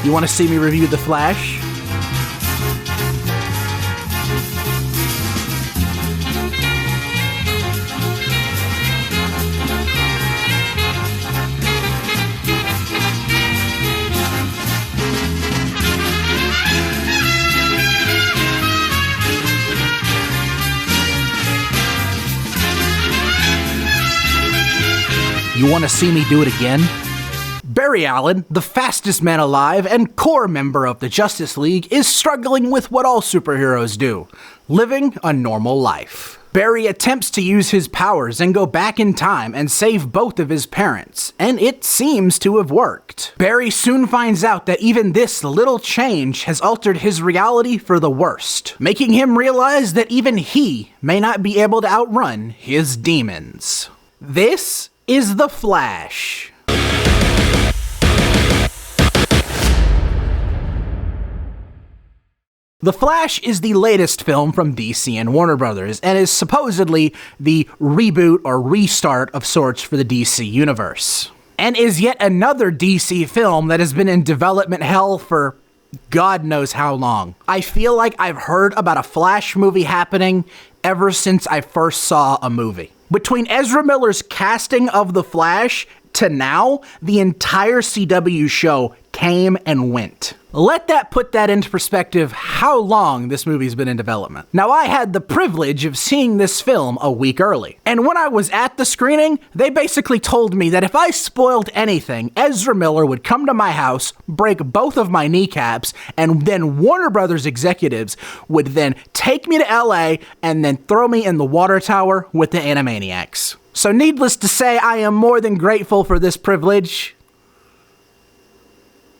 You want to see me review The Flash? You want to see me do it again? Barry Allen, the fastest man alive and core member of the Justice League, is struggling with what all superheroes do, living a normal life. Barry attempts to use his powers and go back in time and save both of his parents, and it seems to have worked. Barry soon finds out that even this little change has altered his reality for the worst, making him realize that even he may not be able to outrun his demons. This is The Flash. The Flash is the latest film from DC and Warner Brothers, and is supposedly the reboot or restart of sorts for the DC universe. And is yet another DC film that has been in development hell for God knows how long. I feel like I've heard about a Flash movie happening ever since I first saw a movie. Between Ezra Miller's casting of The Flash to now, the entire CW show came and went. Let that put that into perspective how long this movie's been in development. Now, I had the privilege of seeing this film a week early, and when I was at the screening, they basically told me that if I spoiled anything, Ezra Miller would come to my house, break both of my kneecaps, and then Warner Brothers executives would then take me to LA and then throw me in the water tower with the Animaniacs. So needless to say, I am more than grateful for this privilege.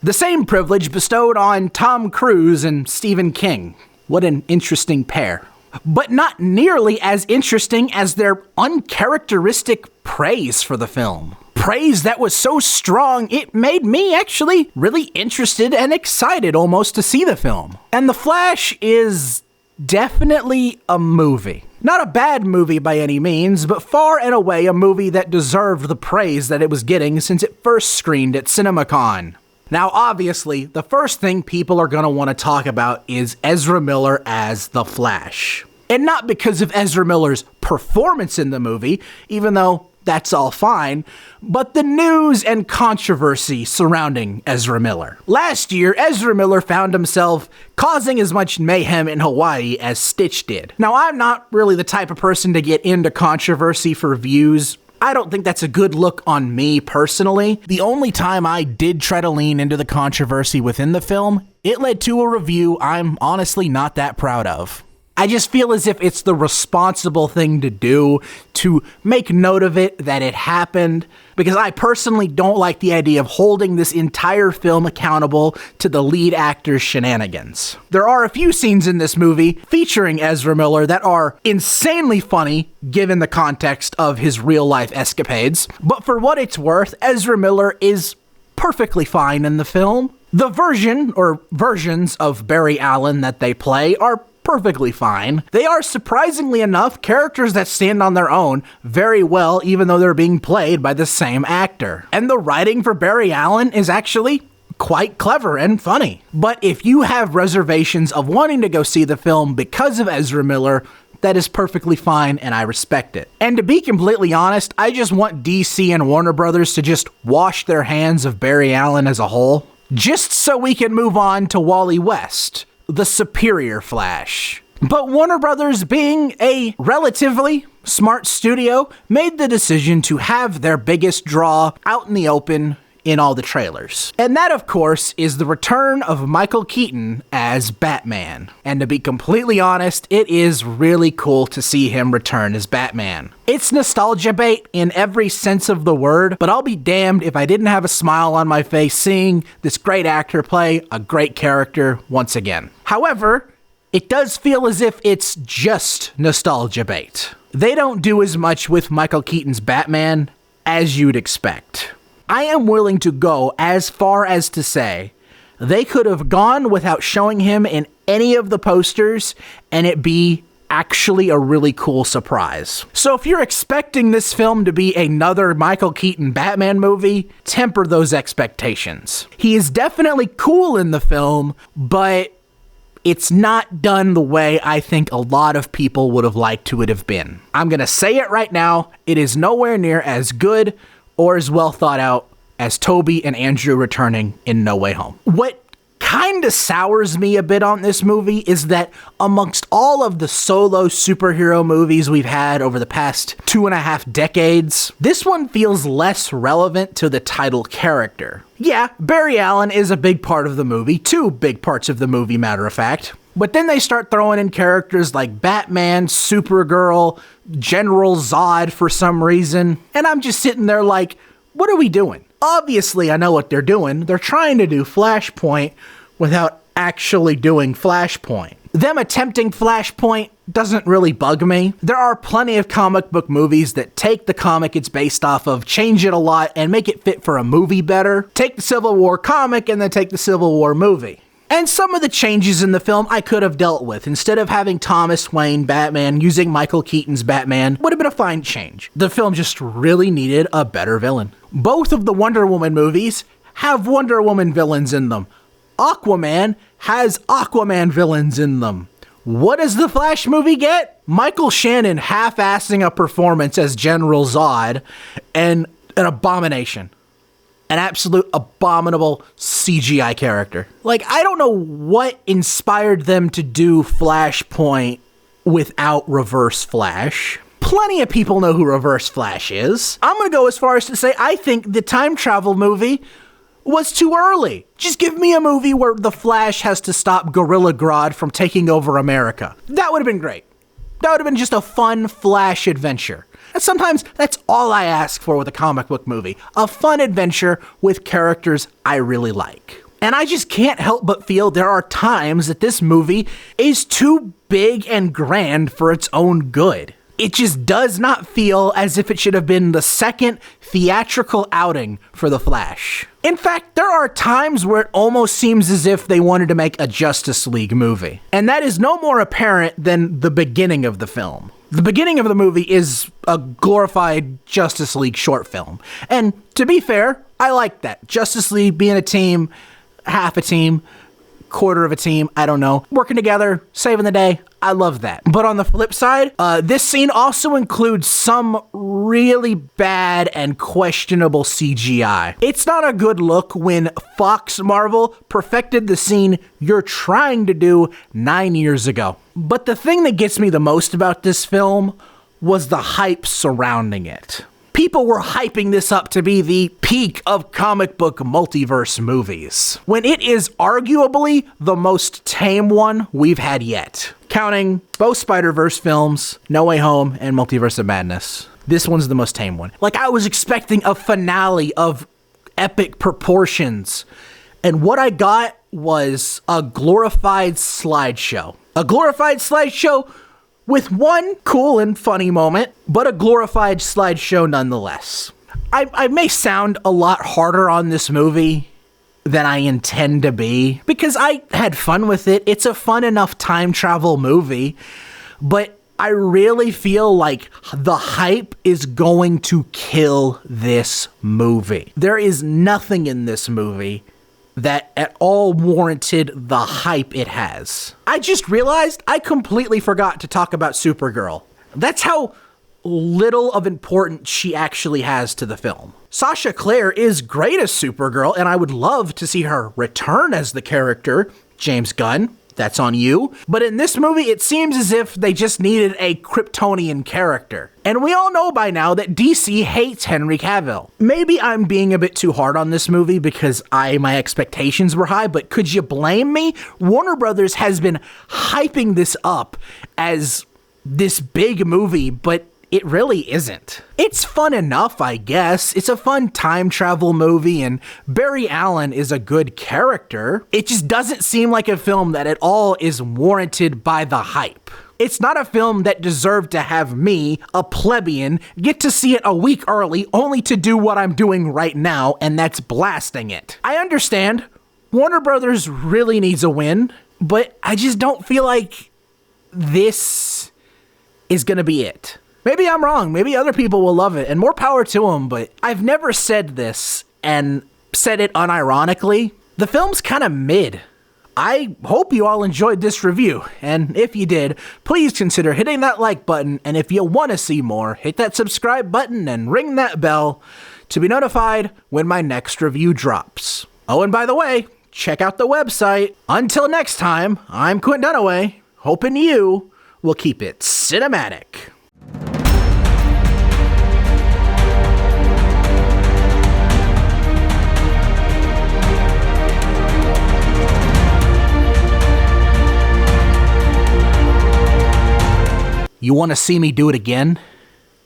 The same privilege bestowed on Tom Cruise and Stephen King. What an interesting pair. But not nearly as interesting as their uncharacteristic praise for the film. Praise that was so strong, it made me actually really interested and excited almost to see the film. And The Flash is definitely a movie. Not a bad movie by any means, but far and away a movie that deserved the praise that it was getting since it first screened at CinemaCon. Now, obviously, the first thing people are going to want to talk about is Ezra Miller as the Flash. And not because of Ezra Miller's performance in the movie, even though that's all fine, but the news and controversy surrounding Ezra Miller. Last year, Ezra Miller found himself causing as much mayhem in Hawaii as Stitch did. Now, I'm not really the type of person to get into controversy for views. I don't think that's a good look on me personally. The only time I did try to lean into the controversy within the film, it led to a review I'm honestly not that proud of. I just feel as if it's the responsible thing to do to make note of it, that it happened, because I personally don't like the idea of holding this entire film accountable to the lead actor's shenanigans. There are a few scenes in this movie featuring Ezra Miller that are insanely funny given the context of his real-life escapades, but for what it's worth, Ezra Miller is perfectly fine in the film. The version, or versions, of Barry Allen that they play are perfectly fine. They are, surprisingly enough, characters that stand on their own very well, even though they're being played by the same actor. And the writing for Barry Allen is actually quite clever and funny. But if you have reservations of wanting to go see the film because of Ezra Miller, that is perfectly fine, and I respect it. And to be completely honest, I just want DC and Warner Brothers to just wash their hands of Barry Allen as a whole, just so we can move on to Wally West, the superior Flash. But Warner Brothers, being a relatively smart studio, made the decision to have their biggest draw out in the open in all the trailers. And that, of course, is the return of Michael Keaton as Batman. And to be completely honest, it is really cool to see him return as Batman. It's nostalgia bait in every sense of the word, but I'll be damned if I didn't have a smile on my face seeing this great actor play a great character once again. However, it does feel as if it's just nostalgia bait. They don't do as much with Michael Keaton's Batman as you'd expect. I am willing to go as far as to say they could have gone without showing him in any of the posters and it be actually a really cool surprise. So if you're expecting this film to be another Michael Keaton Batman movie, temper those expectations. He is definitely cool in the film, but it's not done the way I think a lot of people would have liked to it have been. I'm gonna say it right now, it is nowhere near as good or as well thought out as Toby and Andrew returning in No Way Home. What kinda sours me a bit on this movie is that amongst all of the solo superhero movies we've had over the past 2.5 decades, this one feels less relevant to the title character. Yeah, Barry Allen is a big part of the movie, 2 big parts of the movie, matter of fact. But then they start throwing in characters like Batman, Supergirl, General Zod for some reason, and I'm just sitting there like, what are we doing? Obviously, I know what they're doing. They're trying to do Flashpoint without actually doing Flashpoint. Them attempting Flashpoint doesn't really bug me. There are plenty of comic book movies that take the comic it's based off of, change it a lot, and make it fit for a movie better. Take the Civil War comic and then take the Civil War movie. And some of the changes in the film I could have dealt with. Instead of having Thomas Wayne Batman, using Michael Keaton's Batman would have been a fine change. The film just really needed a better villain. Both of the Wonder Woman movies have Wonder Woman villains in them. Aquaman has Aquaman villains in them. What does the Flash movie get? Michael Shannon half-assing a performance as General Zod and an abomination. An absolute abominable CGI character. Like, I don't know what inspired them to do Flashpoint without Reverse Flash. Plenty of people know who Reverse Flash is. I'm gonna go as far as to say I think the time travel movie was too early. Just give me a movie where the Flash has to stop Gorilla Grodd from taking over America. That would have been great. That would have been just a fun Flash adventure. And sometimes that's all I ask for with a comic book movie. A fun adventure with characters I really like. And I just can't help but feel there are times that this movie is too big and grand for its own good. It just does not feel as if it should have been the second theatrical outing for The Flash. In fact, there are times where it almost seems as if they wanted to make a Justice League movie. And that is no more apparent than the beginning of the film. The beginning of the movie is a glorified Justice League short film. And to be fair, I like that. Justice League being a team, half a team, quarter of a team, I don't know. Working together, saving the day, I love that. But on the flip side, this scene also includes some really bad and questionable CGI. It's not a good look when Fox Marvel perfected the scene you're trying to do 9 years ago. But the thing that gets me the most about this film was the hype surrounding it. People were hyping this up to be the peak of comic book multiverse movies, when it is arguably the most tame one we've had yet. Counting both Spider-Verse films, No Way Home, and Multiverse of Madness. This one's the most tame one. Like, I was expecting a finale of epic proportions, and what I got was a glorified slideshow. A glorified slideshow with one cool and funny moment, but a glorified slideshow nonetheless. I may sound a lot harder on this movie than I intend to be, because I had fun with it. It's a fun enough time travel movie, but I really feel like the hype is going to kill this movie. There is nothing in this movie that at all warranted the hype it has. I just realized I completely forgot to talk about Supergirl. That's how little of importance she actually has to the film. Sasha Clare is great as Supergirl, and I would love to see her return as the character. James Gunn, that's on you. But in this movie, it seems as if they just needed a Kryptonian character. And we all know by now that DC hates Henry Cavill. Maybe I'm being a bit too hard on this movie because my expectations were high, but could you blame me? Warner Brothers has been hyping this up as this big movie, but it really isn't. It's fun enough, I guess. It's a fun time travel movie, and Barry Allen is a good character. It just doesn't seem like a film that at all is warranted by the hype. It's not a film that deserved to have me, a plebeian, get to see it a week early only to do what I'm doing right now, and that's blasting it. I understand. Warner Brothers really needs a win, but I just don't feel like this is gonna be it. Maybe I'm wrong, maybe other people will love it, and more power to them, but I've never said this, and said it unironically. The film's kinda mid. I hope you all enjoyed this review, and if you did, please consider hitting that like button, and if you want to see more, hit that subscribe button and ring that bell to be notified when my next review drops. Oh, and by the way, check out the website. Until next time, I'm Quentin Dunaway, hoping you will keep it cinematic. You want to see me do it again?